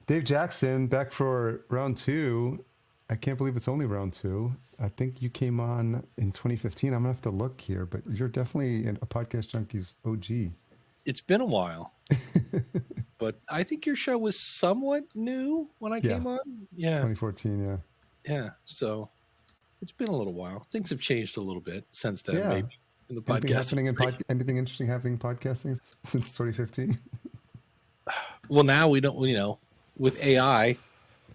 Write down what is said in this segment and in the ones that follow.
Dave Jackson, back for round two. I can't believe it's only round two. I think you came on in 2015. I'm going to have to look here, but you're definitely a Podcast Junkies OG. It's been a while, but I think your show was somewhat new when I came on. Yeah. 2014, yeah. Yeah. So it's been a little while. Things have changed a little bit since then, Yeah. maybe, in the podcast. Anything interesting happening in podcasting since 2015? Well, now we don't, with AI,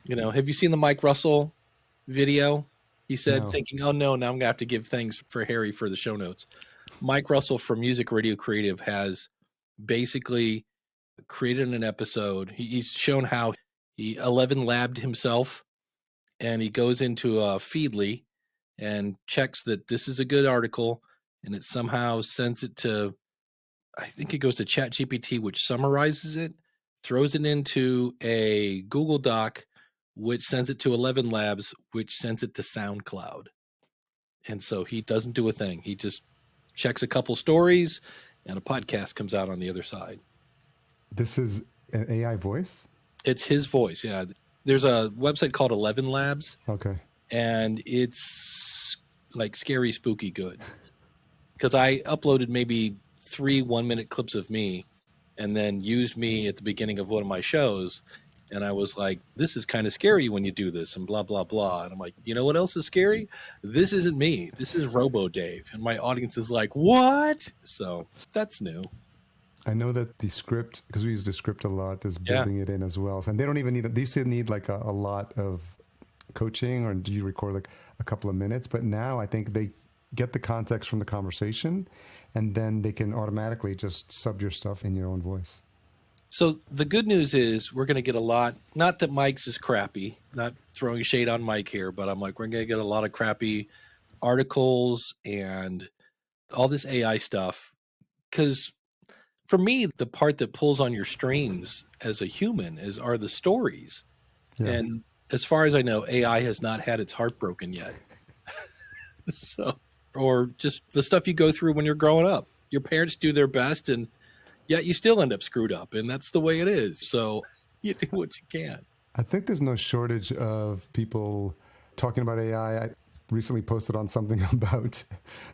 have you seen the Mike Russell video? He said, No. thinking, oh no, now I'm going to have to give things for Harry for the show notes. Mike Russell from Music Radio Creative has basically created an episode. He's shown how he 11 labbed himself, and he goes into Feedly and checks that this is a good article, and it somehow sends it to, I think it goes to ChatGPT, which summarizes it, throws it into a Google Doc, which sends it to 11 Labs, which sends it to SoundCloud. And so he doesn't do a thing. He just checks a couple stories, and a podcast comes out on the other side. This is an AI voice? It's his voice, yeah. There's a website called 11 Labs. Okay. And it's like scary, spooky good. Because I uploaded maybe 3 1-minute clips of me and then used me at the beginning of one of my shows. And I was like, this is kind of scary when you do this and blah, blah, blah. And I'm like, you know what else is scary? This isn't me. This is Robo Dave. And my audience is like, what? So that's new. I know that the script, because we use the script a lot, is building it in as well. And they don't even need it. These need like a lot of coaching, or do you record like a couple of minutes? But now I think they get the context from the conversation, and then they can automatically just sub your stuff in your own voice. So the good news is we're going to get a lot, not that Mike's is crappy, not throwing shade on Mike here, but I'm like, we're going to get a lot of crappy articles and all this AI stuff. Because for me, the part that pulls on your strings as a human are the stories. Yeah. And as far as I know, AI has not had its heart broken yet. Or just the stuff you go through when you're growing up. Your parents do their best, and yet you still end up screwed up, and that's the way it is. So you do what you can. I think there's no shortage of people talking about AI. I recently posted on something about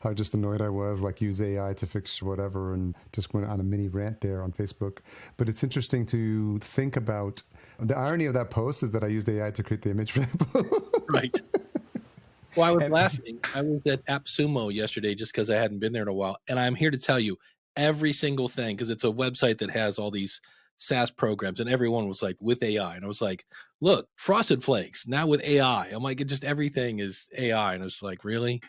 how just annoyed I was, like use AI to fix whatever, and just went on a mini rant there on Facebook. But it's interesting to think about. The irony of that post is that I used AI to create the image for that post. Right. Well, I was laughing. I was at AppSumo yesterday just because I hadn't been there in a while. And I'm here to tell you every single thing, because it's a website that has all these SaaS programs, and everyone was like, with AI. And I was like, look, Frosted Flakes, now with AI. I'm like, just everything is AI. And I was like, really?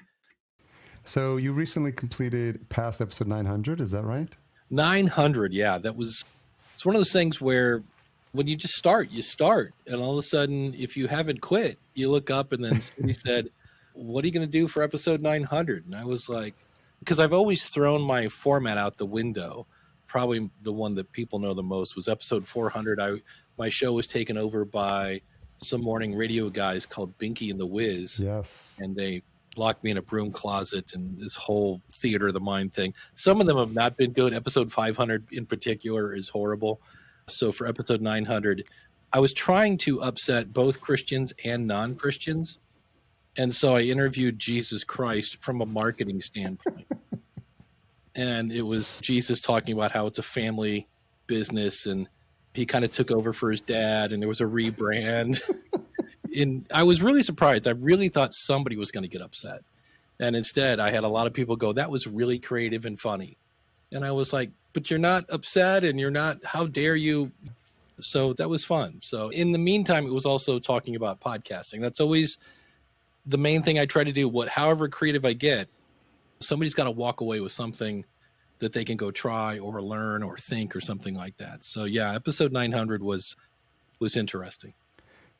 So you recently completed past episode 900, is that right? 900, yeah. It's one of those things where when you just start, you start. And all of a sudden, if you haven't quit, you look up and then somebody said, what are you going to do for episode 900? And I was like, because I've always thrown my format out the window. Probably the one that people know the most was episode 400. My show was taken over by some morning radio guys called Binky and the Wiz. Yes. And they locked me in a broom closet and this whole theater of the mind thing. Some of them have not been good. Episode 500 in particular is horrible. So for episode 900, I was trying to upset both Christians and non-Christians. And so I interviewed Jesus Christ from a marketing standpoint. And it was Jesus talking about how it's a family business, and he kind of took over for his dad, and there was a rebrand. And I was really surprised. I really thought somebody was going to get upset. And instead, I had a lot of people go, that was really creative and funny. And I was like, but you're not upset, and you're not, how dare you? So that was fun. So in the meantime, it was also talking about podcasting. That's always the main thing I try to do. However creative I get, somebody's got to walk away with something that they can go try or learn or think or something like that. So yeah, episode 900 was interesting.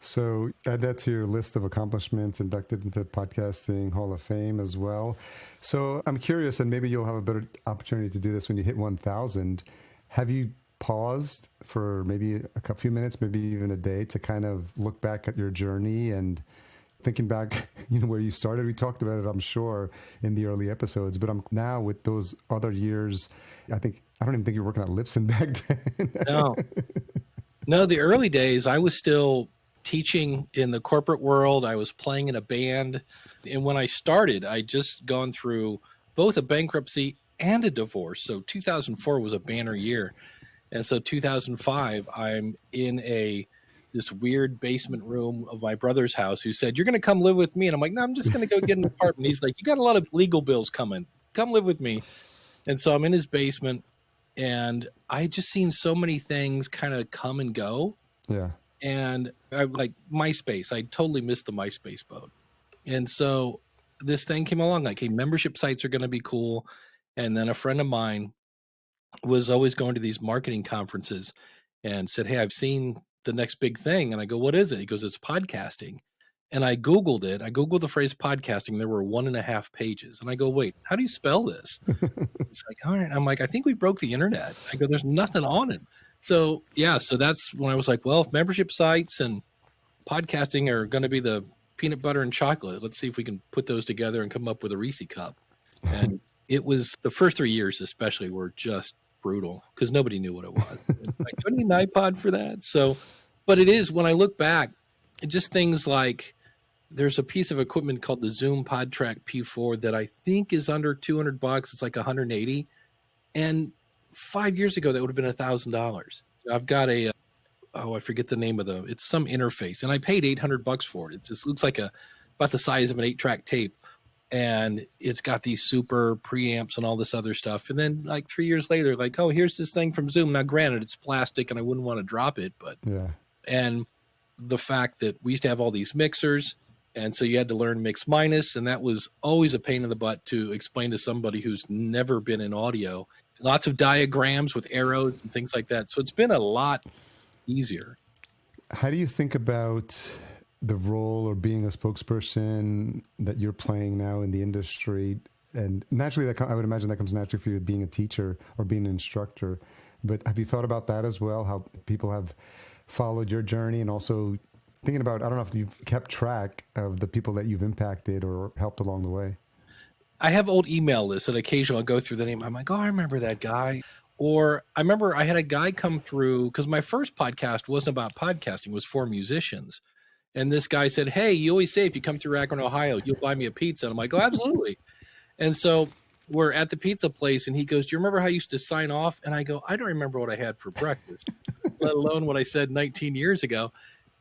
So add that to your list of accomplishments, inducted into Podcasting Hall of Fame as well. So I'm curious, and maybe you'll have a better opportunity to do this when you hit 1,000. Have you paused for maybe a few minutes, maybe even a day, to kind of look back at your journey and thinking back, where you started? We talked about it, I'm sure, in the early episodes, but I'm now with those other years. I don't even think you're working on Libsyn back then. No. No, the early days, I was still teaching in the corporate world. I was playing in a band. And when I started, I just gone through both a bankruptcy and a divorce. So 2004 was a banner year. And so 2005, I'm in this weird basement room of my brother's house who said, "You're going to come live with me." And I'm like, "No, I'm just going to go get an apartment." He's like, "You got a lot of legal bills coming. Come live with me." And so I'm in his basement, and I just seen so many things kind of come and go. Yeah. And I like MySpace. I totally missed the MySpace boat. And so this thing came along like, hey, membership sites are going to be cool. And then a friend of mine was always going to these marketing conferences and said, "Hey, I've seen the next big thing." And I go, "What is it?" He goes, "It's podcasting." And I Googled it. I Googled the phrase podcasting. There were 1.5 pages. And I go, "Wait, how do you spell this?" It's like, all right. I'm like, "I think we broke the internet." I go, "There's nothing on it." So yeah, so that's when I was like, well, if membership sites and podcasting are going to be the peanut butter and chocolate, let's see if we can put those together and come up with a Reese cup. And it was the first 3 years, especially, were just brutal because nobody knew what it was. Like, do I need an iPod for that? So, but it is, when I look back, it just things like there's a piece of equipment called the Zoom PodTrack P4 that I think is under $200. It's like 180. And 5 years ago, that would have been $1,000. I've got I forget the name of it's some interface, and I paid $800 for it. It just looks like about the size of an 8-track tape, and it's got these super preamps and all this other stuff. And then like 3 years later, like, oh, here's this thing from Zoom. Now, granted, it's plastic, and I wouldn't want to drop it, but Yeah. and the fact that we used to have all these mixers, and so you had to learn mix minus, and that was always a pain in the butt to explain to somebody who's never been in audio. Lots of diagrams with arrows and things like that. So it's been a lot easier. How do you think about the role or being a spokesperson that you're playing now in the industry? And naturally, I would imagine that comes naturally for you being a teacher or being an instructor. But have you thought about that as well? How people have followed your journey, and also thinking about, I don't know if you've kept track of the people that you've impacted or helped along the way. I have old email lists that occasionally I'll go through the name. I'm like, oh, I remember that guy. Or I remember I had a guy come through because my first podcast wasn't about podcasting, it was for musicians. And this guy said, "Hey, you always say if you come through Akron, Ohio, you'll buy me a pizza." And I'm like, "Oh, absolutely." And so we're at the pizza place, and he goes, "Do you remember how I used to sign off?" And I go, "I don't remember what I had for breakfast, let alone what I said 19 years ago."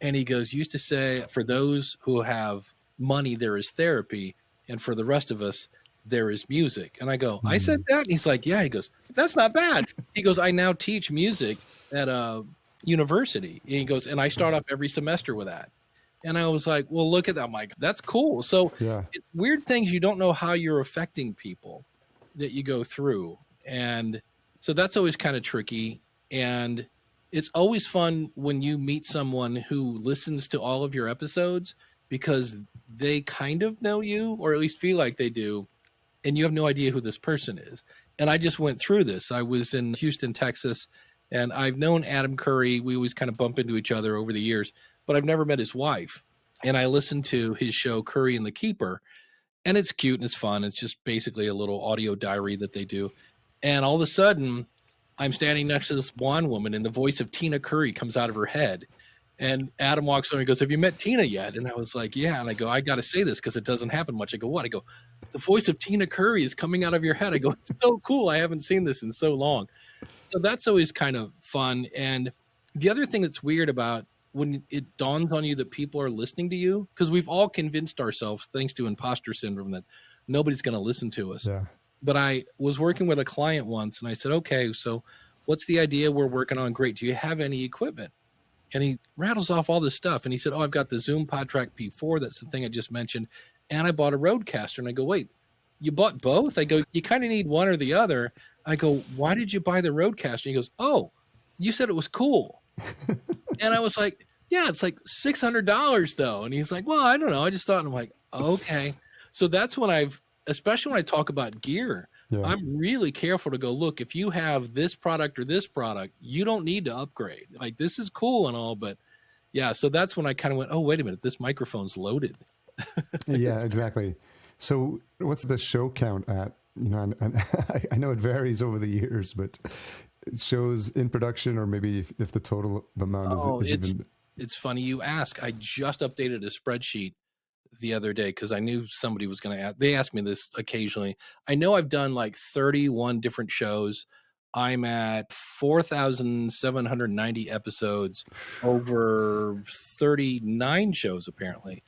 And he goes, "You used to say, for those who have money, there is therapy. And for the rest of us, there is music." And I go, "I said that?" And he's like, "Yeah." He goes, "That's not bad." He goes, "I now teach music at a university." And he goes, "And I start off every semester with that." And I was like, well, look at that. I'm like, that's cool. So Yeah. it's weird things you don't know how you're affecting people that you go through. And so that's always kind of tricky. And it's always fun when you meet someone who listens to all of your episodes because they kind of know you, or at least feel like they do, and you have no idea who this person is. And I just went through this. I was in Houston, Texas, and I've known Adam Curry. We always kind of bump into each other over the years, but I've never met his wife. And I listened to his show, Curry and the Keeper, and it's cute and it's fun. It's just basically a little audio diary that they do. And all of a sudden, I'm standing next to this blonde woman, and the voice of Tina Curry comes out of her head. And Adam walks over and goes, "Have you met Tina yet?" And I was like, "Yeah." And I go, "I got to say this because it doesn't happen much." I go, "What?" I go, "The voice of Tina Curry is coming out of your head." I go, "It's so cool. I haven't seen this in so long." So that's always kind of fun. And the other thing that's weird about when it dawns on you that people are listening to you, because we've all convinced ourselves, thanks to imposter syndrome, that nobody's going to listen to us. Yeah. But I was working with a client once, and I said, "Okay, so what's the idea we're working on? Great. Do you have any equipment?" And he rattles off all this stuff. And he said, "Oh, I've got the Zoom PodTrack P4. That's the thing I just mentioned. And I bought a Rodecaster." And I go, "Wait, you bought both?" I go, "You kind of need one or the other." I go, "Why did you buy the Rodecaster?" And he goes, "Oh, you said it was cool." And I was like, "Yeah, it's like $600 though." And he's like, "Well, I don't know. I just thought." And I'm like, "Okay." So that's when especially when I talk about gear, Yeah. I'm really careful to go, look, if you have this product or this product, you don't need to upgrade. Like, this is cool and all, but yeah. So that's when I kind of went, oh, wait a minute, this microphone's loaded. Yeah, exactly. So what's the show count at? You know, I know it varies over the years, but shows in production, or maybe if the total amount Oh, is even? it's funny you ask. I just updated a spreadsheet the other day because I knew somebody was going to ask. They ask me this occasionally. I know I've done like 31 different shows. I'm at 4,790 episodes over 39 shows, apparently.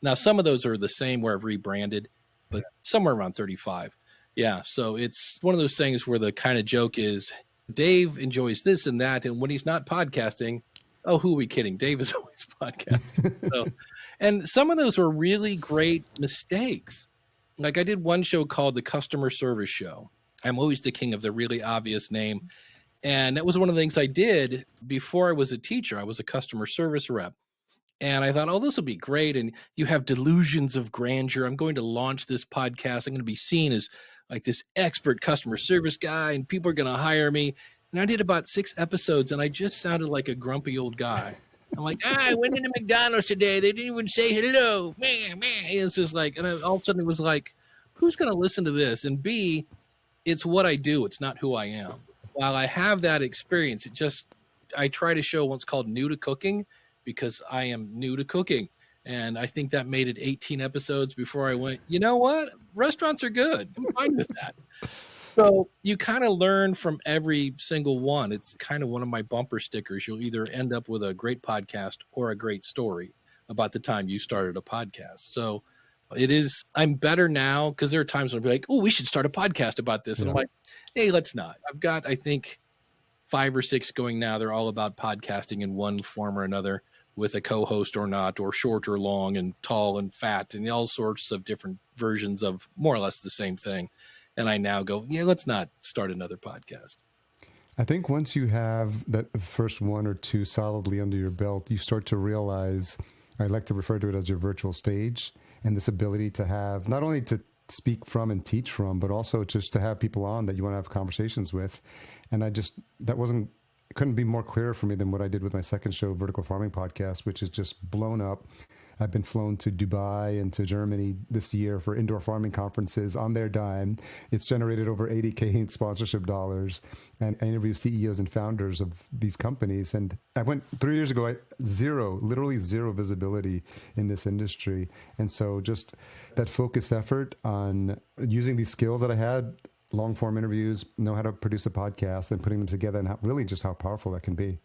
Now, some of those are the same where I've rebranded, but somewhere around 35. Yeah. So it's one of those things where the kind of joke is Dave enjoys this and that. And when he's not podcasting, oh, who are we kidding? Dave is always podcasting. So, and some of those were really great mistakes. Like I did one show called the Customer Service Show. I'm always the king of the really obvious name. And that was one of the things I did before I was a teacher. I was a customer service rep. And I thought, oh, this will be great. And you have delusions of grandeur. I'm going to launch this podcast. I'm going to be seen as like this expert customer service guy, and people are going to hire me. And I did about 6 episodes, and I just sounded like a grumpy old guy. I'm like, I went into McDonald's today. They didn't even say hello. Man. It's just like, and all of a sudden it was like, who's going to listen to this? And B, it's what I do. It's not who I am. While I have that experience, I try to show what's called new to cooking, because I am new to cooking. And I think that made it 18 episodes before I went, you know what? Restaurants are good. I'm fine with that. So you kind of learn from every single one. It's kind of one of my bumper stickers. You'll either end up with a great podcast or a great story about the time you started a podcast. So I'm better now because there are times when I'll be like, oh, we should start a podcast about this. And I'm like, hey, let's not. I've got, I think, 5 or 6 going now. They're all about podcasting in one form or another, with a co-host or not, or short or long, and tall and fat, and all sorts of different versions of more or less the same thing. And I now go, yeah, let's not start another podcast. I think once you have that first 1 or 2 solidly under your belt, you start to realize, I like to refer to it as your virtual stage, and this ability to have not only to speak from and teach from, but also just to have people on that you want to have conversations with. And it couldn't be more clear for me than what I did with my second show, Vertical Farming Podcast, which is just blown up. I've been flown to Dubai and to Germany this year for indoor farming conferences on their dime. It's generated over $80K in sponsorship dollars, and I interview CEOs and founders of these companies. And I went 3 years ago, literally zero visibility in this industry. And so just that focused effort on using these skills that I had, long form interviews, know how to produce a podcast, and putting them together, and really just how powerful that can be.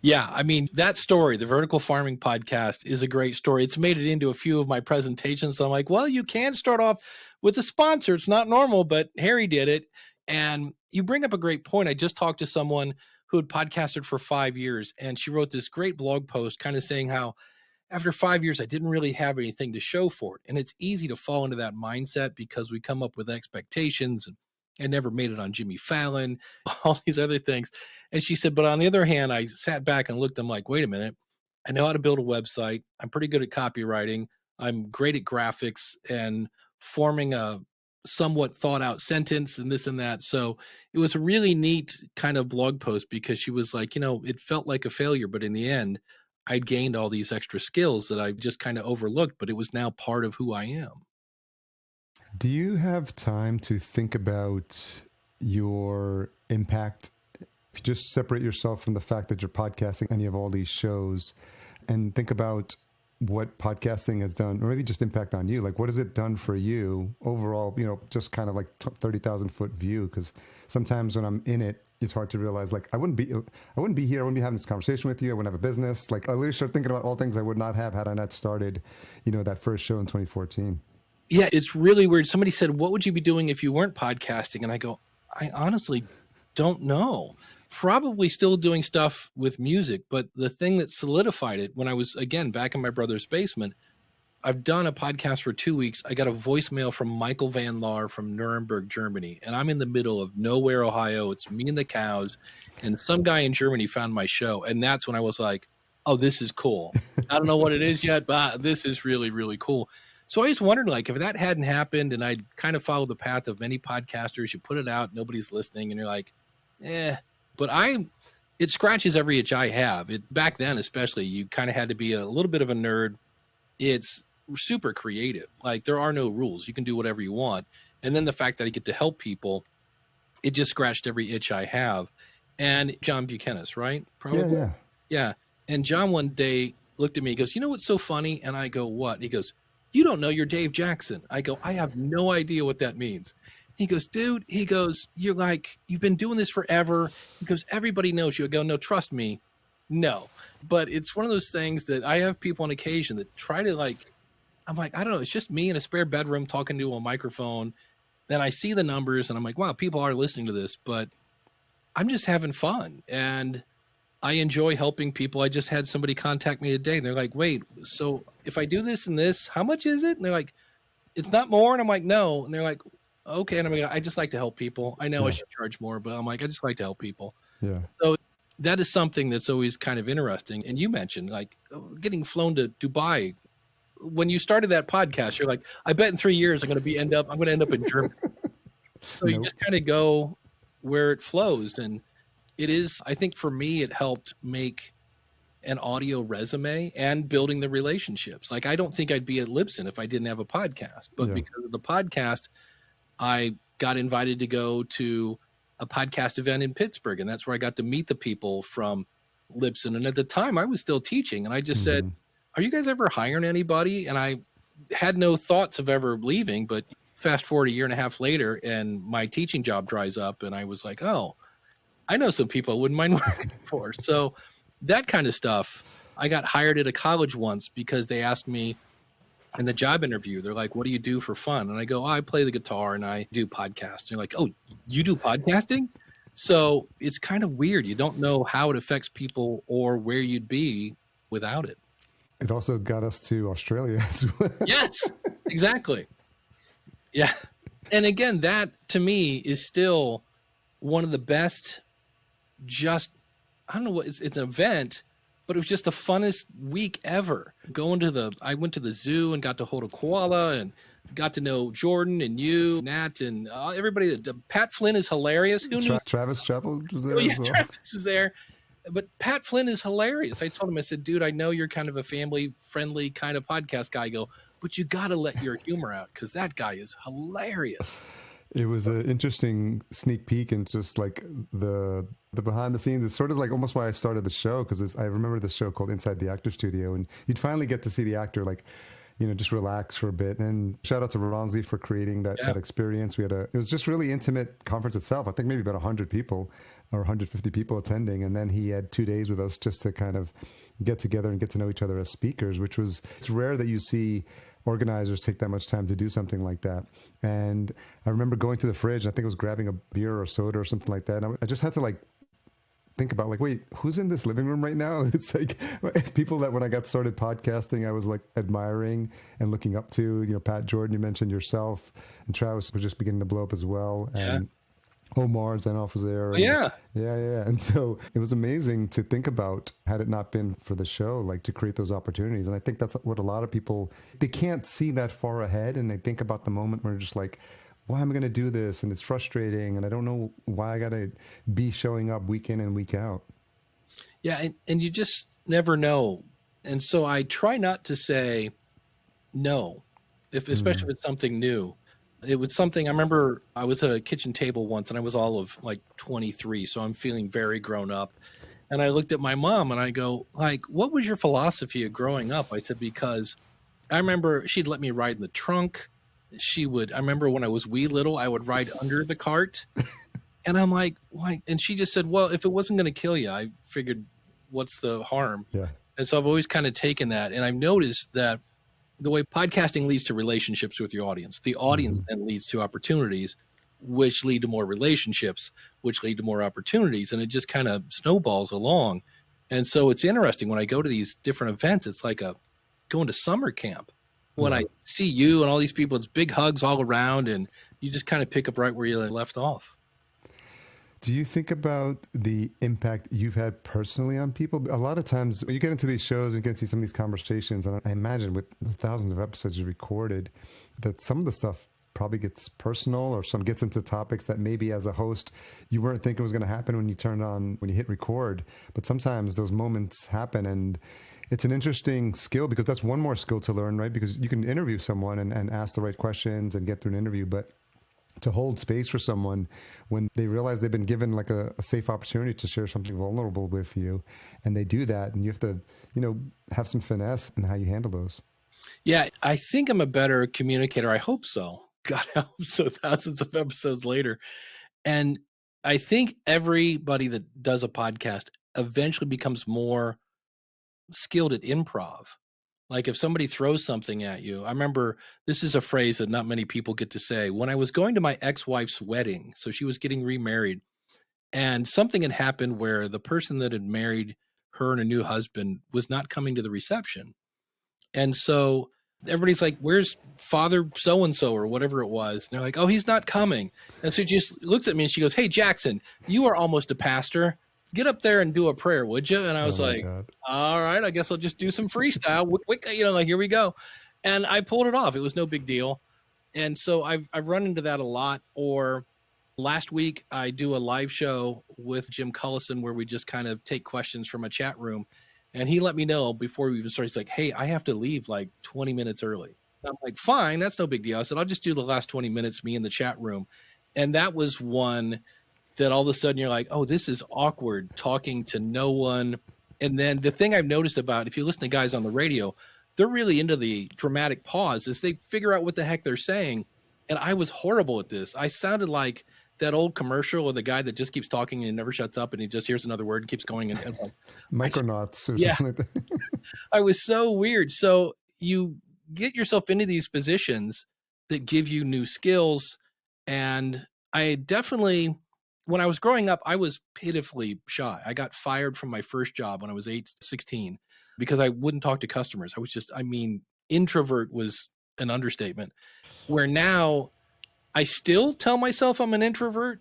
Yeah, I mean, that story, the Vertical Farming Podcast, is a great story. It's made it into a few of my presentations. So I'm like, well, you can start off with a sponsor. It's not normal, but Harry did it. And you bring up a great point. I just talked to someone who had podcasted for 5 years, and she wrote this great blog post kind of saying how after 5 years, I didn't really have anything to show for it. And it's easy to fall into that mindset because we come up with expectations, and I never made it on Jimmy Fallon, all these other things. And she said, but on the other hand, I sat back and looked, I'm like, wait a minute, I know how to build a website. I'm pretty good at copywriting. I'm great at graphics and forming a somewhat thought out sentence and this and that. So it was a really neat kind of blog post because she was like, it felt like a failure, but in the end, I'd gained all these extra skills that I just kind of overlooked, but it was now part of who I am. Do you have time to think about your impact? If you just separate yourself from the fact that you're podcasting and you have all these shows, and think about what podcasting has done, or maybe just impact on you. Like, what has it done for you overall, just kind of like 30,000 foot view? Because sometimes when I'm in it, it's hard to realize, like, I wouldn't be here. I wouldn't be having this conversation with you. I wouldn't have a business. Like, I really start thinking about all things I would not have had I not started, that first show in 2014. Yeah, it's really weird. Somebody said, what would you be doing if you weren't podcasting? And I go, I honestly don't know. Probably still doing stuff with music, but the thing that solidified it when I was, again, back in my brother's basement, I've done a podcast for 2 weeks. I got a voicemail from Michael Van Laar from Nuremberg, Germany, and I'm in the middle of nowhere, Ohio. It's me and the cows, and some guy in Germany found my show, and that's when I was like, oh, this is cool. I don't know what it is yet, but this is really, really cool. So I just wondered, like, if that hadn't happened and I'd kind of followed the path of many podcasters, you put it out, nobody's listening, and you're like, but it scratches every itch I have. Back then, especially, you kind of had to be a little bit of a nerd. It's super creative. Like, there are no rules. You can do whatever you want. And then the fact that I get to help people, it just scratched every itch I have. and John Buchanan, right? Yeah, Probably. yeah. Yeah. And John one day looked at me, he goes, you know what's so funny? And I go, what? He goes, you don't know you're Dave Jackson. I go, I have no idea what that means. He goes, dude, he goes, you're like, you've been doing this forever. He goes, everybody knows you. I go, no, trust me. No. But it's one of those things that I have people on occasion that try to like, I'm like, I don't know. It's just me in a spare bedroom talking to a microphone. Then I see the numbers and I'm like, wow, people are listening to this, but I'm just having fun. And I enjoy helping people. I just had somebody contact me today and they're like, wait, so if I do this and this, how much is it? And they're like, it's not more. And I'm like, no. And they're like, okay. And I'm like, I just like to help people. I know I should charge more, but I'm like, I just like to help people. Yeah. So that is something that's always kind of interesting. And you mentioned like getting flown to Dubai. When you started that podcast, you're like, I bet in 3 years I'm going to end up in Germany. So you just kind of go where it flows. And it is, I think for me, it helped make an audio resume and building the relationships. Like, I don't think I'd be at Libsyn if I didn't have a podcast, but because of the podcast, I got invited to go to a podcast event in Pittsburgh. And that's where I got to meet the people from Libsyn. And at the time I was still teaching and I just said, are you guys ever hiring anybody? And I had no thoughts of ever leaving, but fast forward a year and a half later and my teaching job dries up. And I was like, oh, I know some people I wouldn't mind working for. So that kind of stuff. I got hired at a college once because they asked me in the job interview, they're like, what do you do for fun? And I go, oh, I play the guitar and I do podcasts. And they're like, oh, you do podcasting? So it's kind of weird. You don't know how it affects people or where you'd be without it. It also got us to Australia as well. Yes, exactly. Yeah. And again, that to me is still one of the best, just, I don't know what, it's an event, but it was just the funnest week ever. I went to the zoo and got to hold a koala and got to know Jordan and you, Nat, and everybody. Pat Flynn is hilarious. Who knew? Travis Chappell was there as well. Travis is there. But Pat Flynn is hilarious. I told him, I said, dude, I know you're kind of a family-friendly kind of podcast guy. I go, but you got to let your humor out because that guy is hilarious. It was an interesting sneak peek and just like the behind the scenes. It's sort of like almost why I started the show, because I remember this show called Inside the Actor Studio, and you'd finally get to see the actor like, you know, just relax for a bit. And shout out to Ronsley for creating that experience. It was just really intimate conference itself. I think maybe about 100 people or 150 people attending. And then he had 2 days with us just to kind of get together and get to know each other as speakers, it's rare that you see organizers take that much time to do something like that. And I remember going to the fridge, I think I was grabbing a beer or soda or something like that. And I just had to like think about like, wait, who's in this living room right now? It's like people that when I got started podcasting, I was like admiring and looking up to, you know, Pat Jordan, you mentioned yourself, and Travis was just beginning to blow up as well. And Omar Zenoff was there. Yeah. And so it was amazing to think about, had it not been for the show, like to create those opportunities. And I think that's what a lot of people, they can't see that far ahead. And they think about the moment where they're just like, why am I going to do this? And it's frustrating. And I don't know why I got to be showing up week in and week out. Yeah. And you just never know. And so I try not to say no, especially if it's something new. It was something, I remember I was at a kitchen table once and I was all of like 23. So I'm feeling very grown up. And I looked at my mom and I go, like, what was your philosophy of growing up? I said, because I remember she'd let me ride in the trunk. I remember when I was wee little, I would ride under the cart. And I'm like, why? And she just said, well, if it wasn't going to kill you, I figured what's the harm? Yeah. And so I've always kind of taken that. And I've noticed that the way podcasting leads to relationships with your audience, the audience then leads to opportunities, which lead to more relationships, which lead to more opportunities. And it just kind of snowballs along. And so it's interesting when I go to these different events, it's like going to summer camp. When I see you and all these people, it's big hugs all around and you just kind of pick up right where you left off. Do you think about the impact you've had personally on people? A lot of times when you get into these shows and get to see some of these conversations, and I imagine with the thousands of episodes you recorded, that some of the stuff probably gets personal or some gets into topics that maybe as a host you weren't thinking was going to happen when you hit record. But sometimes those moments happen, and it's an interesting skill because that's one more skill to learn, right? Because you can interview someone and ask the right questions and get through an interview, but to hold space for someone when they realize they've been given like a safe opportunity to share something vulnerable with you, and they do that, and you have to, have some finesse in how you handle those. Yeah, I think I'm a better communicator. I hope so. God, I hope so. Thousands of episodes later. And I think everybody that does a podcast eventually becomes more skilled at improv. Like if somebody throws something at you, I remember this is a phrase that not many people get to say. When I was going to my ex-wife's wedding, so she was getting remarried, and something had happened where the person that had married her and a new husband was not coming to the reception. And so everybody's like, where's Father so-and-so or whatever it was? And they're like, oh, he's not coming. And so she just looks at me and she goes, hey, Jackson, you are almost a pastor. Get up there and do a prayer, would you? And I was like, God. all right, I guess I'll just do some freestyle. Like, here we go. And I pulled it off. It was no big deal. And so I've run into that a lot. Or last week, I do a live show with Jim Cullison where we just kind of take questions from a chat room. And he let me know before we even started. He's like, hey, I have to leave like 20 minutes early. I'm like, fine, that's no big deal. I said, I'll just do the last 20 minutes, me in the chat room. And that was one that all of a sudden you're like, oh, this is awkward talking to no one. And then the thing I've noticed about, if you listen to guys on the radio, they're really into the dramatic pause as they figure out what the heck they're saying. And I was horrible at this. I sounded like that old commercial of the guy that just keeps talking and he never shuts up and he just hears another word and keeps going. And it's like, Micronauts or yeah, something like that. I was so weird. So you get yourself into these positions that give you new skills. And I definitely, when I was growing up, I was pitifully shy. I got fired from my first job when I was 16 because I wouldn't talk to customers. I was just, introvert was an understatement. Where now I still tell myself I'm an introvert,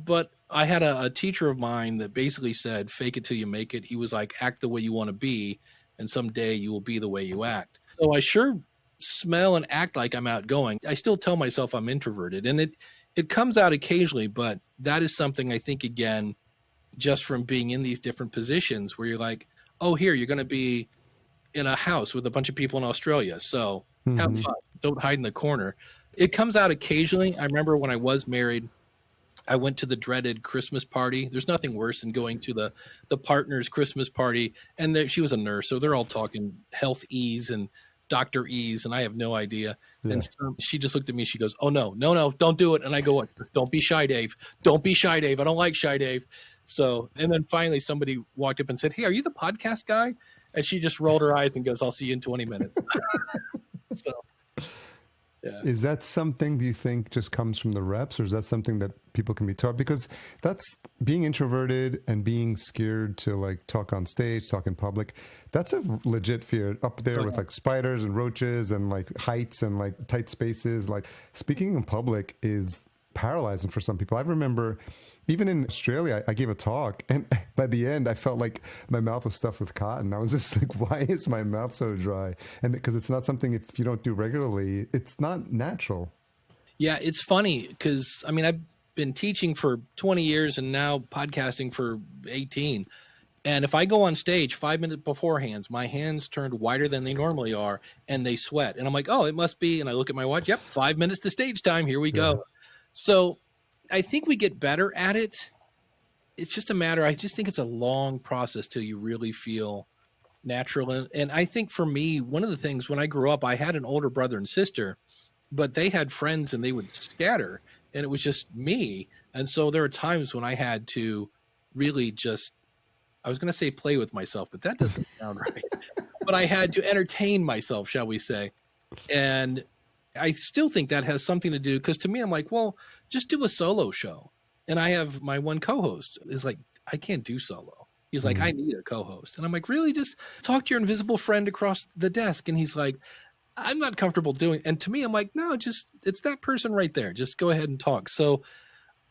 but I had a teacher of mine that basically said, fake it till you make it. He was like, act the way you want to be, and someday you will be the way you act. So I sure smell and act like I'm outgoing. I still tell myself I'm introverted, and it comes out occasionally, but that is something I think, again, just from being in these different positions where you're like, oh, here, you're going to be in a house with a bunch of people in Australia. So have fun. Don't hide in the corner. It comes out occasionally. I remember when I was married, I went to the dreaded Christmas party. There's nothing worse than going to the partner's Christmas party. And she was a nurse, so they're all talking health ease and Dr. Ease, and I have no idea. Yeah. And so she just looked at me. She goes, oh, no, don't do it. And I go, what? Don't be shy, Dave. Don't be shy, Dave. I don't like shy, Dave. So, and then finally somebody walked up and said, hey, are you the podcast guy? And she just rolled her eyes and goes, I'll see you in 20 minutes. So, yeah. Is that something, do you think, just comes from the reps, or is that something that people can be taught? Because that's being introverted and being scared to like talk on stage, talk in public. That's a legit fear up there with like spiders and roaches and like heights and like tight spaces. Like speaking in public is paralyzing for some people. I remember even in Australia, I gave a talk, and by the end, I felt like my mouth was stuffed with cotton. I was just like, why is my mouth so dry? And because it's not something, if you don't do regularly, it's not natural. Yeah, it's funny because, I've been teaching for 20 years and now podcasting for 18. And if I go on stage 5 minutes beforehand, my hands turned wider than they normally are, and they sweat. And I'm like, oh, it must be. And I look at my watch. Yep, 5 minutes to stage time. Here we go. So I think we get better at it. It's just a matter. I just think it's a long process till you really feel natural. And I think for me, one of the things when I grew up, I had an older brother and sister, but they had friends and they would scatter, and it was just me. And so there were times when I had to really just, I was going to say play with myself, but that doesn't sound right. But I had to entertain myself, shall we say. And I still think that has something to do, because to me, I'm like, well, just do a solo show. And I have my one co-host is like, I can't do solo. He's like, I need a co-host. And I'm like, really? Just talk to your invisible friend across the desk. And he's like, I'm not comfortable doing. And to me, I'm like, no, just, it's that person right there. Just go ahead and talk. So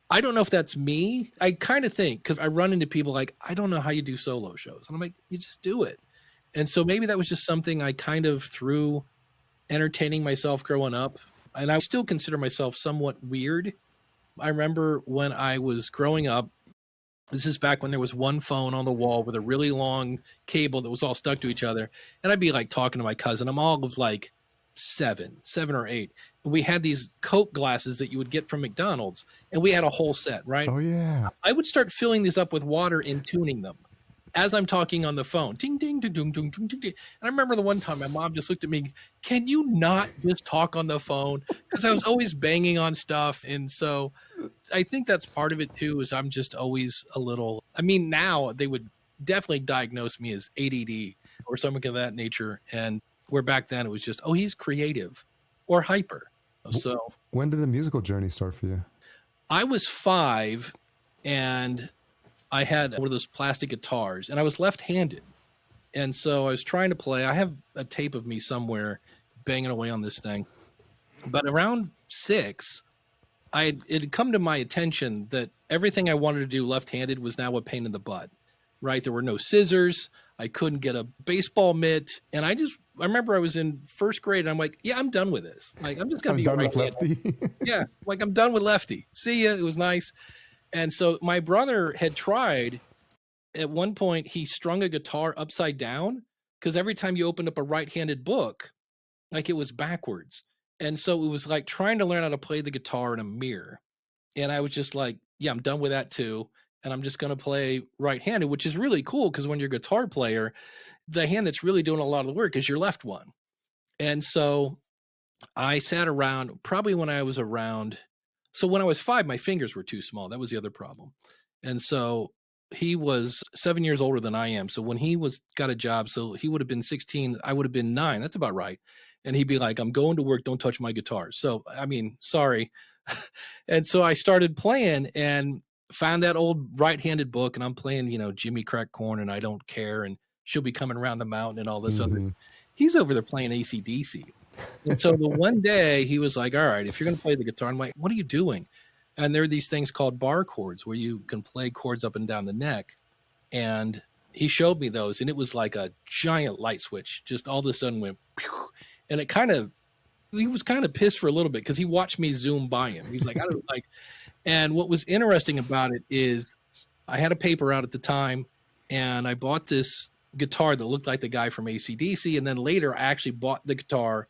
I don't know if that's me. I kind of think, because I run into people like, I don't know how you do solo shows. And I'm like, you just do it. And so maybe that was just something I kind of threw entertaining myself growing up. And I still consider myself somewhat weird. I remember when I was growing up, this is back when there was one phone on the wall with a really long cable that was all stuck to each other. And I'd be like talking to my cousin. I'm all of like seven or eight. And we had these Coke glasses that you would get from McDonald's, and we had a whole set, right? Oh yeah. I would start filling these up with water and tuning them as I'm talking on the phone. Ding, ding, ding, ding, ding, ding, ding. And I remember the one time my mom just looked at me, can you not just talk on the phone? Because I was always banging on stuff. And so I think that's part of it too, is I'm just always a little, I mean, now they would definitely diagnose me as ADD or something of that nature. And where back then it was just, oh, he's creative or hyper. So when did the musical journey start for you? I was 5 and I had one of those plastic guitars and I was left-handed. And so I was trying to play. I have a tape of me somewhere banging away on this thing. But around 6, it had come to my attention that everything I wanted to do left-handed was now a pain in the butt, right? There were no scissors. I couldn't get a baseball mitt. And I remember I was in first grade and I'm like, yeah, I'm done with this. Like, I'm just going to be done with right-handed. lefty. Yeah. Like, I'm done with lefty. See ya. It was nice. And so my brother had tried, at one point, he strung a guitar upside down because every time you opened up a right-handed book, like it was backwards. And so it was like trying to learn how to play the guitar in a mirror. And I was just like, yeah, I'm done with that too. And I'm just going to play right-handed, which is really cool because when you're a guitar player, the hand that's really doing a lot of the work is your left one. And so I sat around probably when I was around. So when I was 5, my fingers were too small. That was the other problem. And so he was 7 years older than I am. So when he got a job, so he would have been 16, I would have been 9. That's about right. And he'd be like, I'm going to work. Don't touch my guitar. So, I mean, sorry. And so I started playing and found that old right-handed book, and I'm playing, Jimmy Crack Corn and I Don't Care, and She'll Be Coming Around the Mountain and all this other. He's over there playing AC/DC. And so the one day he was like, all right, if you're going to play the guitar, I'm like, what are you doing? And there are these things called bar chords where you can play chords up and down the neck. And he showed me those, and it was like a giant light switch. Just all of a sudden went, pew, and he was kind of pissed for a little bit because he watched me zoom by him. He's like, I don't like. And what was interesting about it is I had a paper out at the time, and I bought this guitar that looked like the guy from AC/DC. And then later I actually bought the guitar,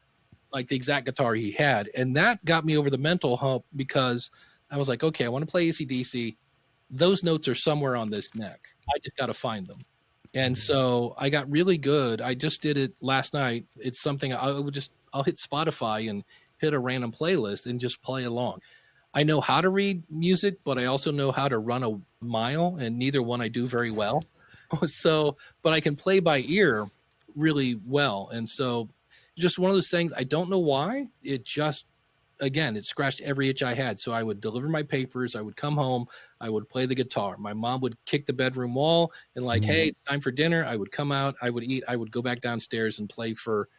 like the exact guitar he had. And that got me over the mental hump because I was like, okay, I want to play AC/DC. Those notes are somewhere on this neck. I just got to find them. And so I got really good. I just did it last night. It's something I'll hit Spotify and hit a random playlist and just play along. I know how to read music, but I also know how to run a mile, and neither one I do very well. So, but I can play by ear really well. And so just one of those things, I don't know why, it just, again, it scratched every itch I had. So I would deliver my papers, I would come home, I would play the guitar. My mom would kick the bedroom wall and like, hey, it's time for dinner. I would come out, I would eat, I would go back downstairs and play for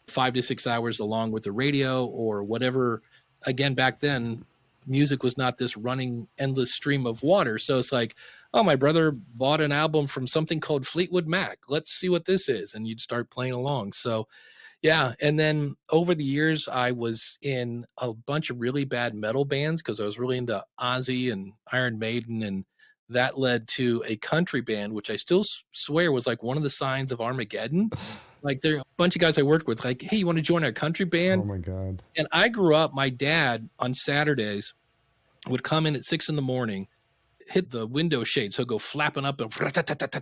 5 to 6 hours along with the radio or whatever. Again, back then, music was not this running endless stream of water. So it's like, oh, my brother bought an album from something called Fleetwood Mac. Let's see what this is. And you'd start playing along. So yeah. And then over the years, I was in a bunch of really bad metal bands because I was really into Ozzy and Iron Maiden. And that led to a country band, which I still swear was like one of the signs of Armageddon. Like there are a bunch of guys I worked with, like, hey, you want to join our country band? Oh my God. And I grew up, my dad on Saturdays would come in at 6 a.m, hit the window shades. He'll go flapping up and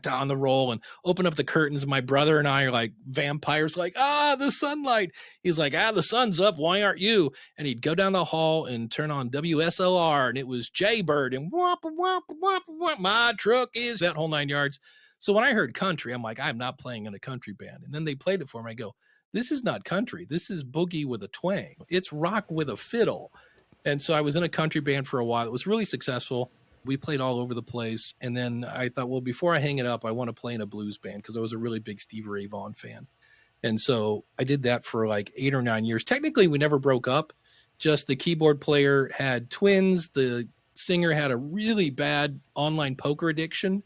on the roll and open up the curtains. My brother and I are like vampires, like, the sunlight. He's like, the sun's up. Why aren't you? And he'd go down the hall and turn on WSLR, and it was Jaybird and whop, whop, whop, whop. My truck is that whole 9 yards. So when I heard country, I'm like, I'm not playing in a country band. And then they played it for me. I go, this is not country. This is boogie with a twang. It's rock with a fiddle. And so I was in a country band for a while. It was really successful. We played all over the place. And then I thought, well, before I hang it up, I want to play in a blues band because I was a really big Stevie Ray Vaughan fan. And so I did that for like 8 or 9 years. Technically, we never broke up. Just the keyboard player had twins. The singer had a really bad online poker addiction.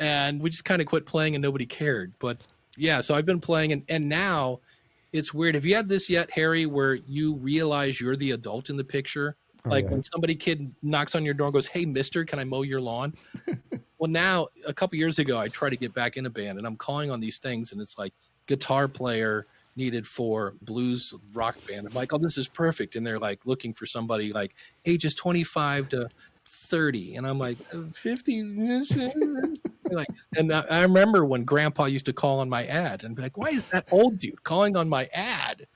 And we just kind of quit playing and nobody cared. But yeah, so I've been playing. And now it's weird. Have you had this yet, Harry, where you realize you're the adult in the picture? Like when kid knocks on your door and goes, hey, mister, can I mow your lawn? Well, now a couple years ago, I tried to get back in a band and I'm calling on these things. And it's like guitar player, needed for blues rock band. I'm like, oh, this is perfect. And they're like looking for somebody like ages 25 to 30. And I'm like, 50. They're like, and I remember when Grandpa used to call on my ad and be like, why is that old dude calling on my ad?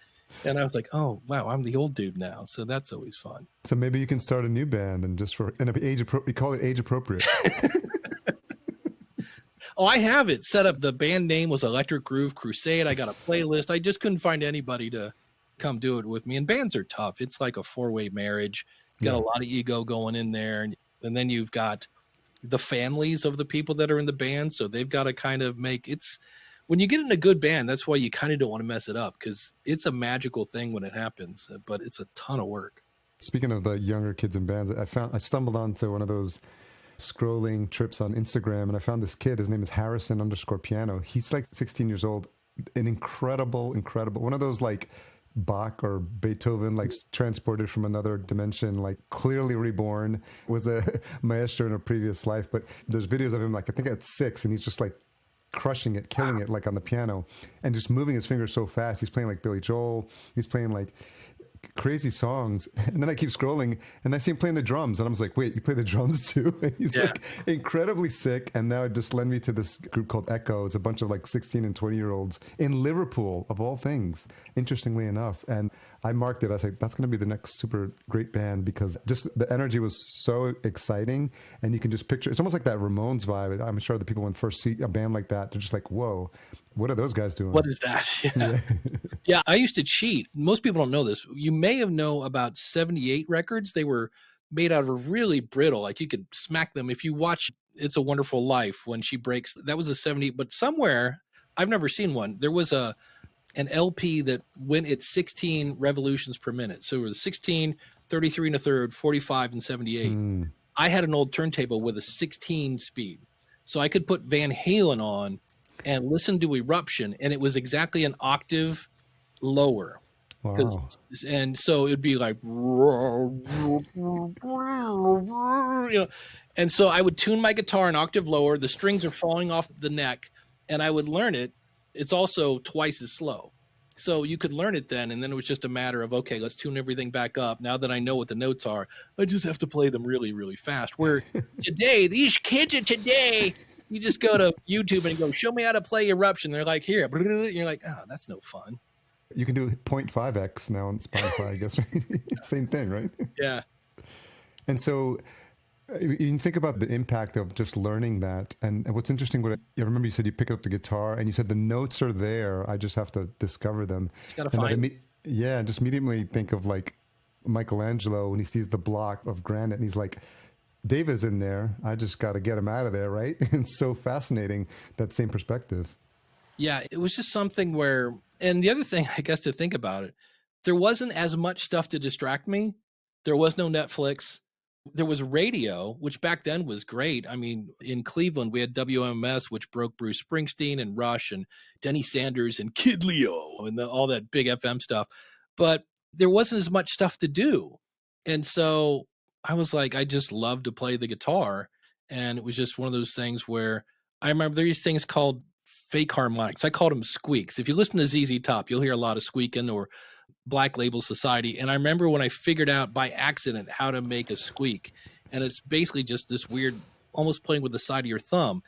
And I was like, oh, wow, I'm the old dude now. So that's always fun. So maybe you can start a new band and just for and we call it age appropriate. Oh, I have it set up. The band name was Electric Groove Crusade. I got a playlist. I just couldn't find anybody to come do it with me. And bands are tough. It's like a 4-way marriage. You got a lot of ego going in there. And then you've got the families of the people that are in the band. So they've got to kind of when you get in a good band, that's why you kind of don't want to mess it up, because it's a magical thing when it happens, but it's a ton of work. Speaking of the younger kids in bands, I stumbled onto one of those scrolling trips on Instagram, and I found this kid. His name is Harrison_piano. He's like 16 years old. An incredible, one of those like Bach or Beethoven, like transported from another dimension, like clearly reborn, was a maestro in a previous life. But there's videos of him, like I think at 6, and he's just like crushing it, killing it, like on the piano, and just moving his fingers so fast. He's playing like Billy Joel. He's playing like crazy songs, and then I keep scrolling and I see him playing the drums, and I was like, wait, you play the drums too? And he's like incredibly sick. And now it just led me to this group called Echo. It's a bunch of like 16 and 20-year-olds in Liverpool, of all things, interestingly enough. And I marked it. I was like, that's going to be the next super great band, because just the energy was so exciting, and you can just picture, it's almost like that Ramones vibe. I'm sure the people when first see a band like that, they're just like, whoa, what are those guys doing? What is that? Yeah. I used to cheat. Most people don't know this. You may have known about 78 records. They were made out of really brittle. Like you could smack them. If you watch It's a Wonderful Life, when she breaks, that was a 70, but somewhere, I've never seen one, there was an LP that went at 16 revolutions per minute. So it was 16, 33 and a third, 45 and 78. I had an old turntable with a 16 speed. So I could put Van Halen on and listen to Eruption, and it was exactly an octave lower. Wow. And so it'd be like, and so I would tune my guitar an octave lower. The strings are falling off the neck, and I would learn it. It's also twice as slow. So you could learn it then, and then it was just a matter of, okay, let's tune everything back up. Now that I know what the notes are, I just have to play them really, really fast. Where today, these kids of today, you just go to YouTube and go, show me how to play Eruption. They're like, here. And you're like, oh, that's no fun. You can do 0.5x now on Spotify, I guess. Same thing, right? Yeah. And so you can think about the impact of just learning that. And what's interesting, I remember you said you pick up the guitar and you said the notes are there. I just have to discover them. Just got to find them. Yeah, just immediately think of like Michelangelo when he sees the block of granite and he's like, David's in there. I just got to get him out of there, right? It's so fascinating, that same perspective. Yeah, it was just something where, and the other thing, I guess, to think about it, there wasn't as much stuff to distract me. There was no Netflix. There was radio, which back then was great. I mean, in Cleveland, we had WMS, which broke Bruce Springsteen and Rush and Denny Sanders and Kid Leo and all that big FM stuff. But there wasn't as much stuff to do. And so I was like, I just love to play the guitar. And it was just one of those things where I remember there these things called fake harmonics. I called them squeaks. If you listen to ZZ Top, you'll hear a lot of squeaking or Black Label Society. And I remember when I figured out by accident how to make a squeak. And it's basically just this weird, almost playing with the side of your thumb.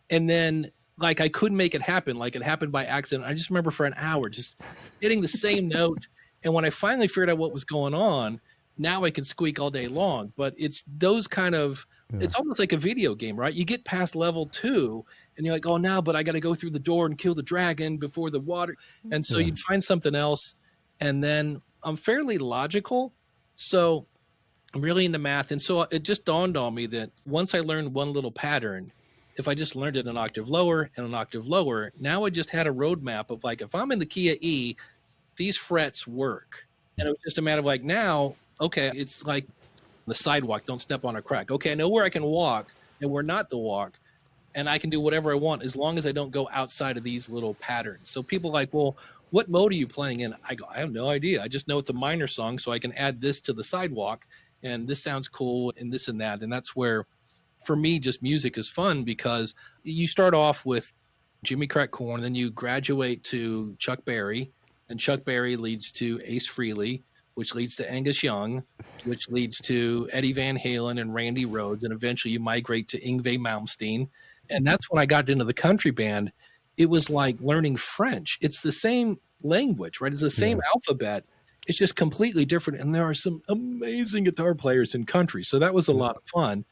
And then like I couldn't make it happen. Like it happened by accident. I just remember for an hour just hitting the same note. And when I finally figured out what was going on, now I can squeak all day long. But it's those kind of, it's almost like a video game, right? You get past level 2 and you're like, oh, now, but I got to go through the door and kill the dragon before the water. And so you'd find something else. And then I'm fairly logical. So I'm really into math. And so it just dawned on me that once I learned one little pattern, if I just learned it an octave lower and an octave lower, now I just had a roadmap of like, if I'm in the key of E, these frets work. And it was just a matter of like, now, okay, it's like the sidewalk, don't step on a crack. Okay, I know where I can walk and where not to walk. And I can do whatever I want as long as I don't go outside of these little patterns. So people are like, well, what mode are you playing in? I go, I have no idea. I just know it's a minor song, so I can add this to the sidewalk, and this sounds cool, and this and that. And that's where, for me, just music is fun, because you start off with Jimmy Crack Corn, then you graduate to Chuck Berry, and Chuck Berry leads to Ace Frehley, which leads to Angus Young, which leads to Eddie Van Halen and Randy Rhoads, and eventually you migrate to Yngwie Malmsteen. And that's when I got into the country band. It was like learning French. It's the same language, right? It's the same alphabet. It's just completely different. And there are some amazing guitar players in country. So that was a lot of fun.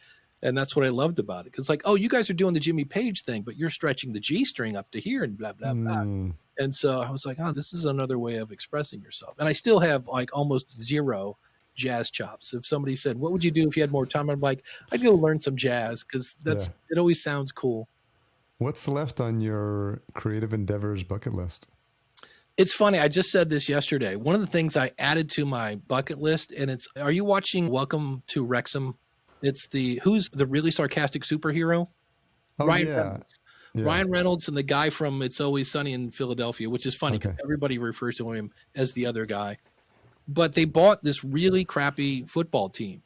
And that's what I loved about it. Because like, oh, you guys are doing the Jimmy Page thing, but you're stretching the G string up to here and blah, blah, blah. And so I was like, oh, this is another way of expressing yourself. And I still have like almost zero jazz chops. If somebody said, what would you do if you had more time? I'm like, I'd go learn some jazz because it always sounds cool. What's left on your creative endeavors bucket list? It's funny. I just said this yesterday. One of the things I added to my bucket list, and are you watching Welcome to Wrexham? It's who's the really sarcastic superhero? Oh, Ryan Reynolds. Yeah. Ryan Reynolds and the guy from It's Always Sunny in Philadelphia, which is funny because everybody refers to him as the other guy. But they bought this really crappy football team,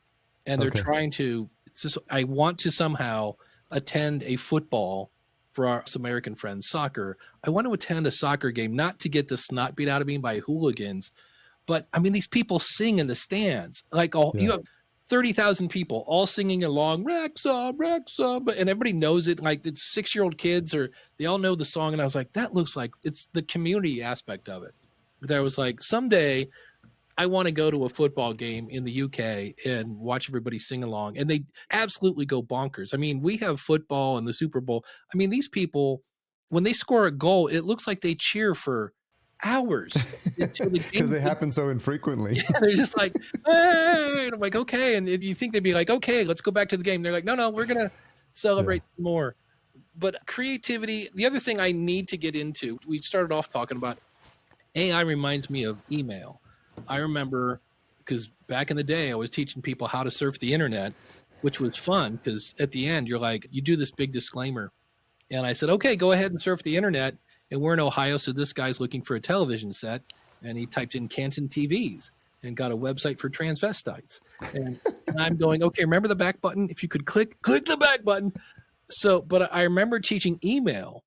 and they're trying to I want to somehow attend a football for our American friends, soccer. I want to attend a soccer game, not to get the snot beat out of me by hooligans, but I mean, these people sing in the stands. Like you have 30,000 people all singing along, Wrexham, Wrexham, and everybody knows it. Like it's 6-year-old kids, or they all know the song. And I was like, that looks like it's the community aspect of it. That I was like, someday I want to go to a football game in the UK and watch everybody sing along. And they absolutely go bonkers. I mean, we have football and the Super Bowl. I mean, these people, when they score a goal, it looks like they cheer for hours because they happen so infrequently. Yeah, they're just like, hey! And I'm like, okay. And you think they'd be like, okay, let's go back to the game. They're like, no, we're going to celebrate more. But creativity, the other thing I need to get into, we started off talking about AI reminds me of email. I remember because back in the day, I was teaching people how to surf the internet, which was fun because at the end, you're like, you do this big disclaimer. And I said, okay, go ahead and surf the internet. And we're in Ohio, so this guy's looking for a television set. And he typed in Canton TVs and got a website for transvestites. And I'm going, okay, remember the back button? If you could click the back button. So, but I remember teaching email.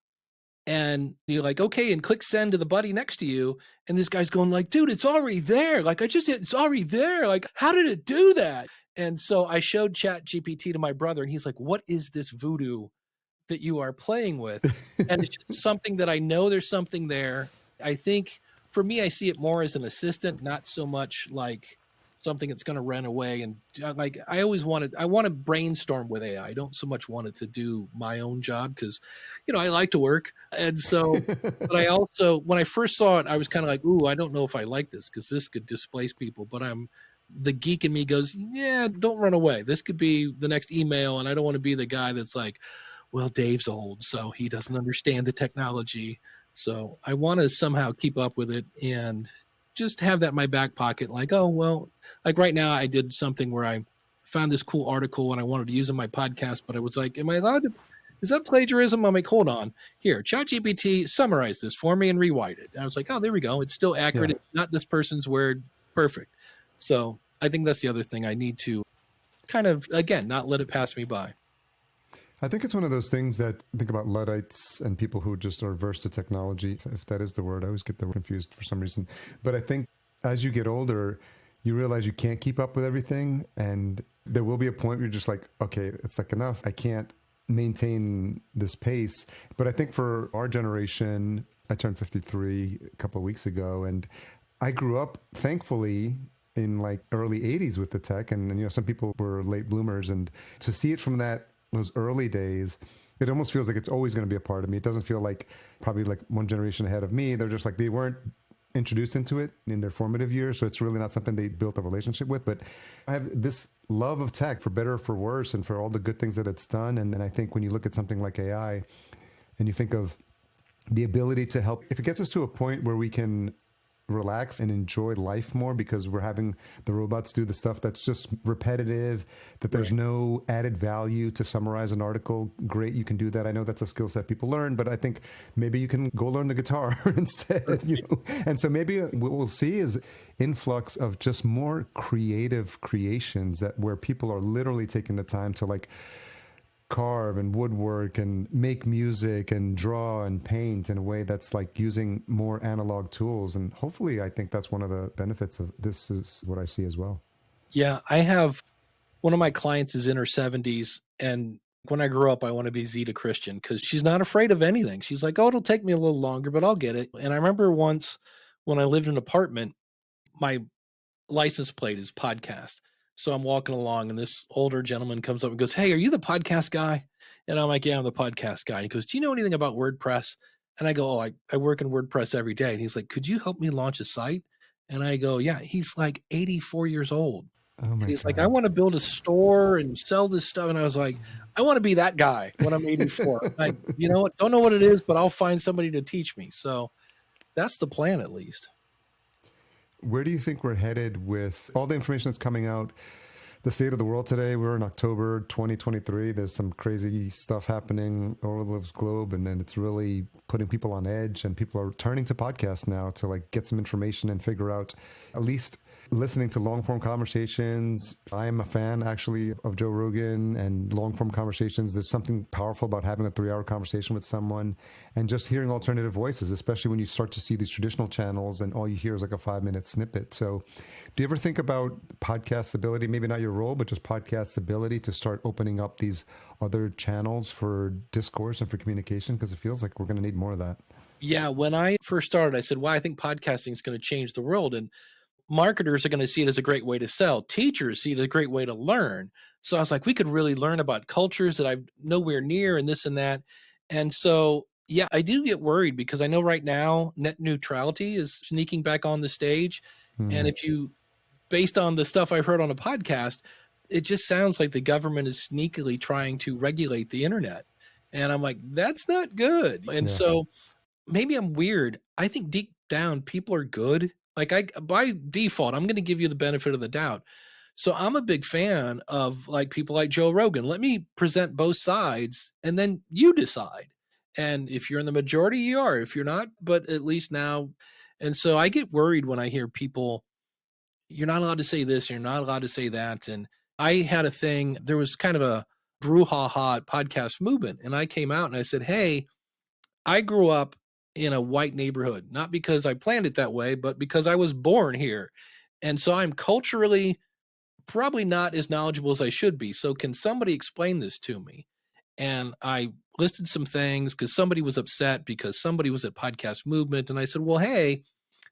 And you're like, okay, and click send to the buddy next to you. And this guy's going like, dude, it's already there. Like, it's already there. Like, how did it do that? And so I showed ChatGPT to my brother, and he's like, what is this voodoo that you are playing with? And it's just something that I know there's something there. I think for me, I see it more as an assistant, not so much like something that's going to run away. And like, I want to brainstorm with AI. I don't so much want it to do my own job because, I like to work. And so, but I also, when I first saw it, I was kind of like, ooh, I don't know if I like this because this could displace people, but the geek in me goes, yeah, don't run away. This could be the next email. And I don't want to be the guy that's like, well, Dave's old, so he doesn't understand the technology. So I want to somehow keep up with it and just have that in my back pocket. Like, oh, well, like right now I did something where I found this cool article and I wanted to use it in my podcast, but I was like, am I allowed to, is that plagiarism? I'm like, hold on. Here, ChatGPT, summarize this for me and rewrite it. And I was like, oh, there we go. It's still accurate. It's not this person's word. Perfect. So I think that's the other thing I need to kind of, again, not let it pass me by. I think it's one of those things that think about Luddites and people who just are averse to technology, if that is the word. I always get the word confused for some reason. But I think as you get older, you realize you can't keep up with everything. And there will be a point where you're just like, okay, it's like enough. I can't maintain this pace. But I think for our generation, I turned 53 a couple of weeks ago, and I grew up, thankfully, in like early 80s with the tech. And some people were late bloomers. And to see it from those early days, it almost feels like it's always going to be a part of me. It doesn't feel like probably like one generation ahead of me. They're just like, they weren't introduced into it in their formative years. So it's really not something they built a relationship with. But I have this love of tech, for better or for worse, and for all the good things that it's done. And then I think when you look at something like AI and you think of the ability to help, if it gets us to a point where we can relax and enjoy life more because we're having the robots do the stuff that's just repetitive, that there's no added value to summarize an article. Great, you can do that. I know that's a skill set people learn, but I think maybe you can go learn the guitar instead. And so maybe what we'll see is influx of just more creative creations where people are literally taking the time to like carve and woodwork and make music and draw and paint in a way that's like using more analog tools. And hopefully, I think that's one of the benefits of this, is what I see as well. Yeah, I have one of my clients is in her 70s. And when I grow up, I want to be Zeta Christian because she's not afraid of anything. She's like, oh, it'll take me a little longer, but I'll get it. And I remember once when I lived in an apartment, my license plate is podcast. So I'm walking along and this older gentleman comes up and goes, hey, are you the podcast guy? And I'm like, yeah, I'm the podcast guy. And he goes, do you know anything about WordPress? And I go, oh, I work in WordPress every day. And he's like, could you help me launch a site? And I go, yeah. He's like 84 years old. Oh And my he's like, I God. want to build a store and sell this stuff. And I was like, I want to be that guy when I'm 84. Like, you know what? Don't know what it is, but I'll find somebody to teach me. So that's the plan, at least. Where do you think we're headed with all the information that's coming out? The state of the world today, we're in October 2023. There's some crazy stuff happening all over the globe, and then it's really putting people on edge, and people are turning to podcasts now to like get some information and figure out, at least listening to long form conversations. I am a fan actually of Joe Rogan and long form conversations. There's something powerful about having a 3-hour conversation with someone and just hearing alternative voices, especially when you start to see these traditional channels and all you hear is like a 5-minute snippet. So do you ever think about podcast ability, maybe not your role, but just podcast ability to start opening up these other channels for discourse and for communication? Because it feels like we're going to need more of that. Yeah. When I first started, I said, well, I think podcasting is going to change the world. And marketers are going to see it as a great way to sell. Teachers see it as a great way to learn. So I was like, we could really learn about cultures that I'm nowhere near and this and that. And so, yeah, I do get worried because I know right now net neutrality is sneaking back on the stage. And if you, based on the stuff I've heard on a podcast, it just sounds like the government is sneakily trying to regulate the internet. And I'm like, that's not good. And Yeah. so maybe I'm weird. I think deep down, people are good. Like by default, I'm going to give you the benefit of the doubt. So I'm a big fan of like people like Joe Rogan. Let me present both sides and then you decide. And if you're in the majority, you are. If you're not, but at least now. And so I get worried when I hear people, you're not allowed to say this, you're not allowed to say that. And I had a thing, there was kind of a brouhaha podcast movement. And I came out and I said, hey, I grew up in a white neighborhood, not because I planned it that way, but because I was born here. And so I'm culturally probably not as knowledgeable as I should be. So can somebody explain this to me? And I listed some things because somebody was upset because somebody was at Podcast Movement. And I said, well, hey,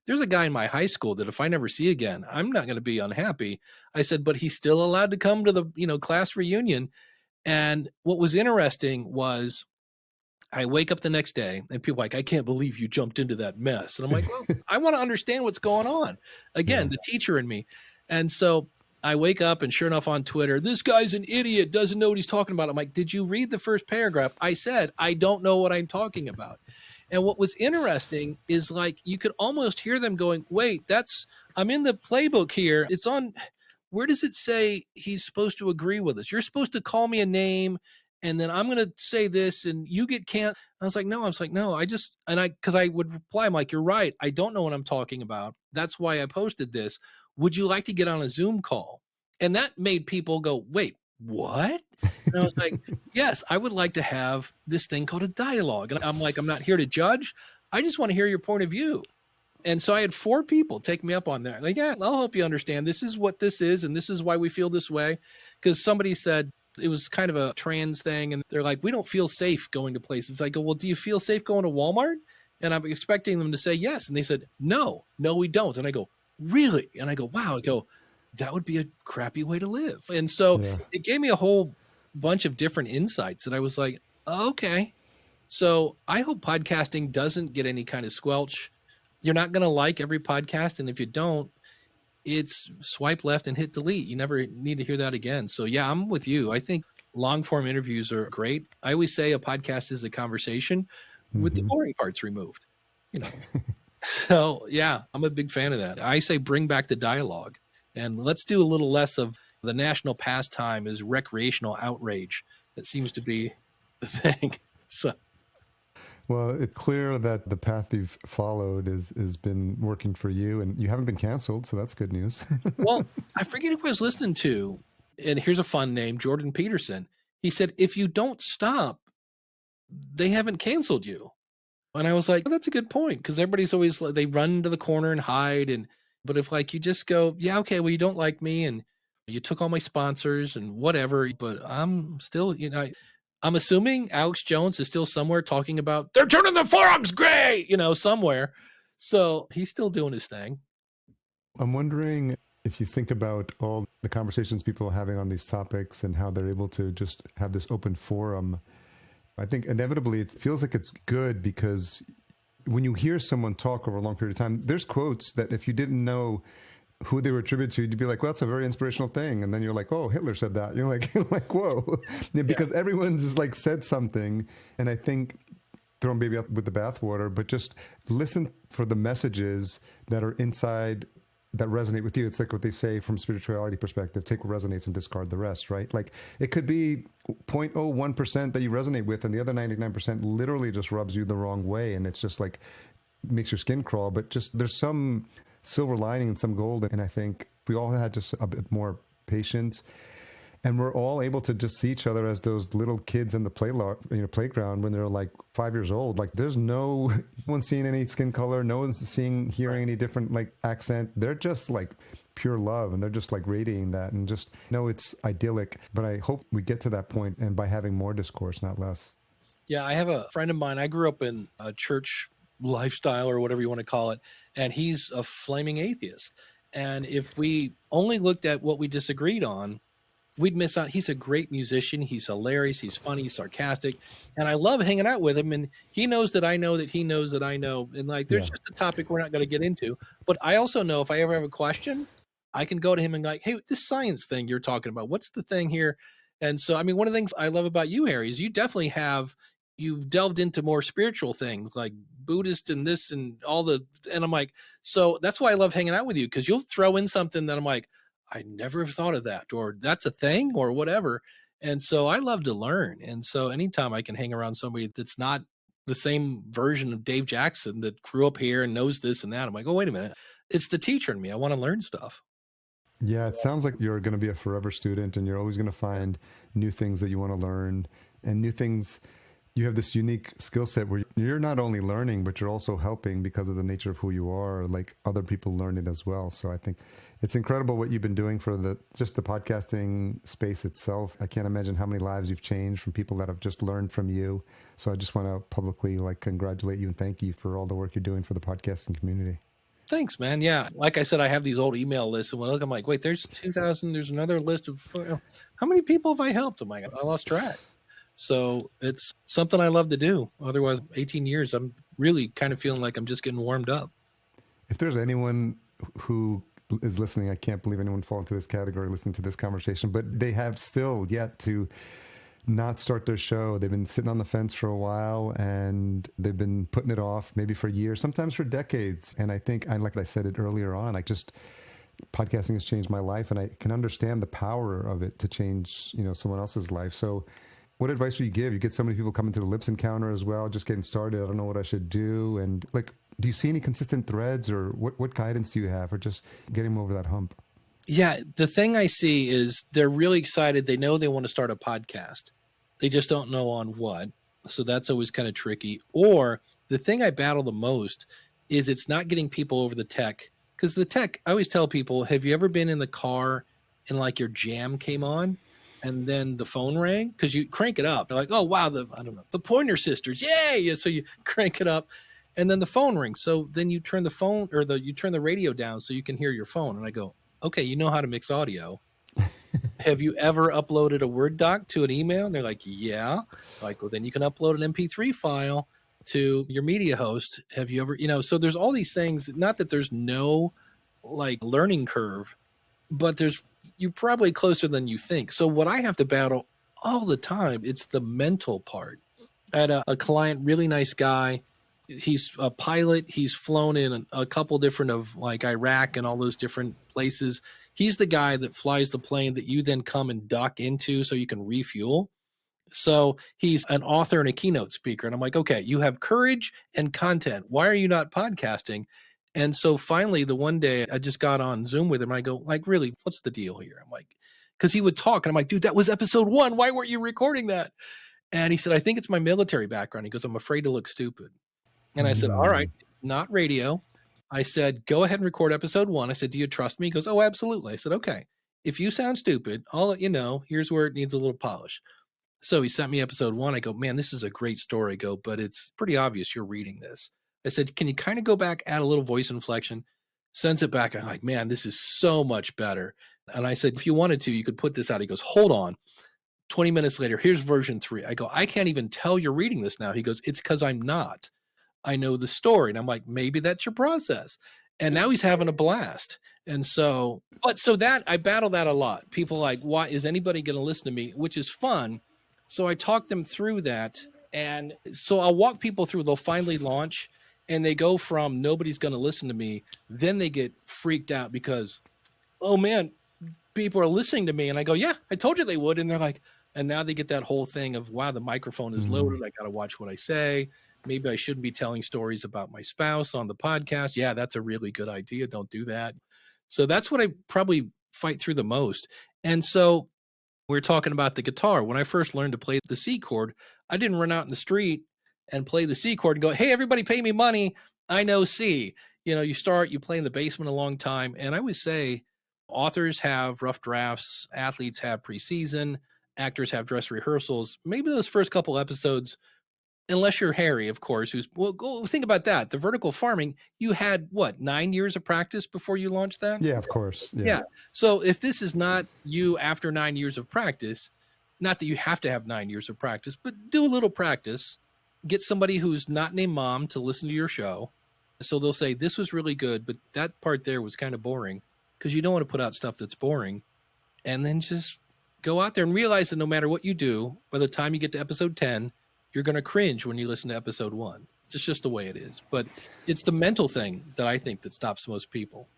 there's a guy in my high school that if I never see again, I'm not going to be unhappy. I said, but he's still allowed to come to the, class reunion. And what was interesting was I wake up the next day and people are like, I can't believe you jumped into that mess. And I'm like, well, I want to understand what's going on. Again, Yeah. the teacher in me. And so I wake up and sure enough on Twitter, this guy's an idiot, doesn't know what he's talking about. I'm like, did you read the first paragraph? I said, I don't know what I'm talking about. And what was interesting is like, you could almost hear them going, wait, I'm in the playbook here. It's on, where does it say he's supposed to agree with us? You're supposed to call me a name and then I'm going to say this and you get can't. I was like, no, because I would reply, I'm like, you're right. I don't know what I'm talking about. That's why I posted this. Would you like to get on a Zoom call? And that made people go, wait, what? And I was like, yes, I would like to have this thing called a dialogue. And I'm like, I'm not here to judge. I just want to hear your point of view. And so I had 4 people take me up on that. Like, yeah, I'll help you understand. This is what this is. And this is why we feel this way. Because somebody said it was kind of a trans thing. And they're like, we don't feel safe going to places. I go, well, do you feel safe going to Walmart? And I'm expecting them to say yes. And they said, no, we don't. And I go, really? And I go, wow. I go, that would be a crappy way to live. And so it gave me a whole bunch of different insights that I was like, okay. So I hope podcasting doesn't get any kind of squelch. You're not going to like every podcast. And if you don't, it's swipe left and hit delete. You never need to hear that again. So yeah, I'm with you. I think long form interviews are great. I always say a podcast is a conversation with the boring parts removed, So yeah, I'm a big fan of that. I say bring back the dialogue and let's do a little less of the national pastime is recreational outrage. That seems to be the thing. So. Well, it's clear that the path you've followed has been working for you, and you haven't been canceled, so that's good news. Well, I forget who I was listening to, and here's a fun name, Jordan Peterson. He said, if you don't stop, they haven't canceled you. And I was like, oh, that's a good point. Cause everybody's always like, they run to the corner and hide. But if like you just go, yeah, okay, well, you don't like me and you took all my sponsors and whatever, but I'm still, I'm assuming Alex Jones is still somewhere talking about they're turning the forums gray, somewhere. So he's still doing his thing. I'm wondering if you think about all the conversations people are having on these topics and how they're able to just have this open forum. I think inevitably it feels like it's good because when you hear someone talk over a long period of time, there's quotes that if you didn't know who they were attributed to, you'd be like, well, that's a very inspirational thing. And then you're like, oh, Hitler said that. You're like, like, whoa. Yeah, because everyone's like said something. And I think throwing baby out with the bathwater, but just listen for the messages that are inside that resonate with you. It's like what they say from spirituality perspective, take what resonates and discard the rest, right? Like it could be 0.01% that you resonate with and the other 99% literally just rubs you the wrong way. And it's just like, makes your skin crawl, but just there's some silver lining and some gold. And I think we all had just a bit more patience and we're all able to just see each other as those little kids in the playground when they're like 5 years old. Like there's no one seeing any skin color. No one's hearing any different like accent. They're just like pure love and they're just like radiating that and just it's idyllic. But I hope we get to that point and by having more discourse, not less. Yeah. I have a friend of mine. I grew up in a church lifestyle or whatever you want to call it. And he's a flaming atheist. And if we only looked at what we disagreed on, we'd miss out. He's a great musician. He's hilarious. He's funny, he's sarcastic. And I love hanging out with him. And he knows that I know that he knows that I know. And like, there's just a topic we're not going to get into. But I also know if I ever have a question, I can go to him and like, hey, this science thing you're talking about, what's the thing here? And so, I mean, one of the things I love about you, Harry, is you definitely you've delved into more spiritual things like Buddhist and this and and I'm like, so that's why I love hanging out with you because you'll throw in something that I'm like, I never have thought of that, or that's a thing, or whatever. And so I love to learn. And so anytime I can hang around somebody that's not the same version of Dave Jackson that grew up here and knows this and that, I'm like, oh, wait a minute. It's the teacher in me. I want to learn stuff. Yeah, it sounds like you're going to be a forever student and you're always going to find new things that you want to learn and new things. You have this unique skill set where you're not only learning, but you're also helping because of the nature of who you are, like other people learn it as well. So I think it's incredible what you've been doing for just the podcasting space itself. I can't imagine how many lives you've changed from people that have just learned from you. So I just want to publicly congratulate you and thank you for all the work you're doing for the podcasting community. Thanks, man. Yeah. Like I said, I have these old email lists and when I look, I'm like, wait, there's 2,000. There's another list of how many people have I helped? I'm like, I lost track. So it's something I love to do. Otherwise, 18 years, I'm really kind of feeling like I'm just getting warmed up. If there's anyone who is listening, I can't believe anyone fall into this category listening to this conversation, but they have still yet to not start their show. They've been sitting on the fence for a while and they've been putting it off maybe for years, sometimes for decades. And I think, like I said it earlier on, podcasting has changed my life and I can understand the power of it to change, someone else's life. So what advice would you give? You get so many people coming to the Lips Encounter as well, just getting started. I don't know what I should do. And do you see any consistent threads or what guidance do you have for just getting them over that hump? Yeah. The thing I see is they're really excited. They know they want to start a podcast. They just don't know on what. So that's always kind of tricky. Or the thing I battle the most is it's not getting people over the tech. Because the tech, I always tell people, have you ever been in the car and like your jam came on? And then the phone rang because you crank it up. They're like, oh, wow, the Pointer Sisters. Yay. So you crank it up and then the phone rings. So then you turn the phone or you turn the radio down so you can hear your phone. And I go, okay, you know how to mix audio. Have you ever uploaded a Word doc to an email? And they're like, yeah. Like, well, then you can upload an MP3 file to your media host. Have you ever, so there's all these things, not that there's no learning curve, but you're probably closer than you think. So what I have to battle all the time, it's the mental part. I had a client, really nice guy. He's a pilot. He's flown in a couple different of Iraq and all those different places. He's the guy that flies the plane that you then come and dock into so you can refuel. So he's an author and a keynote speaker. And I'm like, okay, you have courage and content. Why are you not podcasting? And so finally, the one day I just got on Zoom with him. And I go, really, what's the deal here? I'm like, because he would talk. And I'm like, dude, that was episode 1. Why weren't you recording that? And he said, I think it's my military background. He goes, I'm afraid to look stupid. And I said, all right, it's not radio. I said, go ahead and record episode 1. I said, do you trust me? He goes, oh, absolutely. I said, okay, if you sound stupid, I'll let you know. Here's where it needs a little polish. So he sent me episode 1. I go, man, this is a great story. I go, but it's pretty obvious you're reading this. I said, can you kind of go back, add a little voice inflection? Sends it back. I'm like, man, this is so much better. And I said, if you wanted to, you could put this out. He goes, hold on. 20 minutes later, here's version 3. I go, I can't even tell you're reading this now. He goes, it's because I'm not. I know the story. And I'm like, maybe that's your process. And now he's having a blast. And so, that I battle that a lot. People like, why is anybody going to listen to me? Which is fun. So I talk them through that. And so I'll walk people through, they'll finally launch and they go from nobody's going to listen to me. Then they get freaked out because, oh man, people are listening to me. And I go, yeah, I told you they would. And they're like, and now they get that whole thing of, wow, the microphone is loaded. I got to watch what I say. Maybe I shouldn't be telling stories about my spouse on the podcast. Yeah, that's a really good idea. Don't do that. So that's what I probably fight through the most. And so we're talking about the guitar. When I first learned to play the C chord, I didn't run out in the street and play the C chord and go, hey, everybody pay me money. I know C. You start, you play in the basement a long time. And I would say authors have rough drafts, athletes have preseason, actors have dress rehearsals. Maybe those first couple episodes, unless you're Harry, of course, go think about that. The vertical farming, you had 9 years of practice before you launched that? Yeah, of course. Yeah. So if this is not you after 9 years of practice, not that you have to have 9 years of practice, but do a little practice, get somebody who's not named Mom to listen to your show. So they'll say, this was really good, but that part there was kind of boring, because you don't want to put out stuff that's boring. And then just go out there and realize that no matter what you do, by the time you get to episode 10, you're going to cringe when you listen to episode 1. It's just the way it is. But it's the mental thing that I think that stops most people.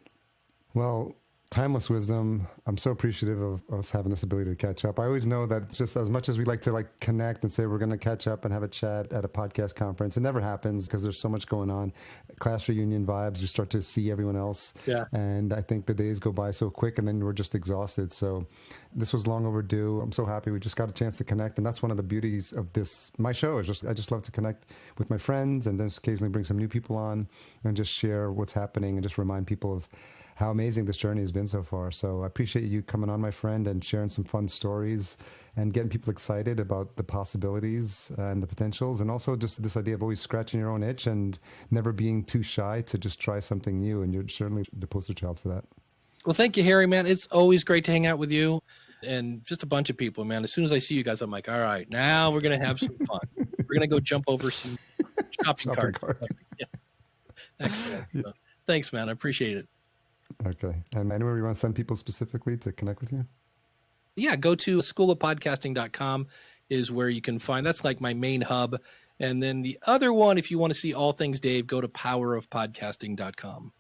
Well, timeless wisdom. I'm so appreciative of us having this ability to catch up. I always know that just as much as we like to connect and say we're going to catch up and have a chat at a podcast conference, it never happens because there's so much going on. Class reunion vibes, you start to see everyone else. Yeah. And I think the days go by so quick and then we're just exhausted. So this was long overdue. I'm so happy we just got a chance to connect. And that's one of the beauties of my show. I just love to connect with my friends and then occasionally bring some new people on and just share what's happening and just remind people of how amazing this journey has been so far. So I appreciate you coming on, my friend, and sharing some fun stories and getting people excited about the possibilities and the potentials. And also just this idea of always scratching your own itch and never being too shy to just try something new. And you're certainly the poster child for that. Well, thank you, Harry, man. It's always great to hang out with you and just a bunch of people, man. As soon as I see you guys, I'm like, all right, now we're going to have some fun. We're going to go jump over some shopping carts. Yeah. Excellent. So, thanks, man. I appreciate it. Okay. And anywhere you want to send people specifically to connect with you? Yeah, go to schoolofpodcasting.com is where you can find, that's like my main hub. And then the other one, if you want to see all things Dave, go to powerofpodcasting.com.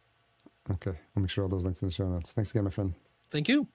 Okay. I'll make sure all those links in the show notes. Thanks again, my friend. Thank you.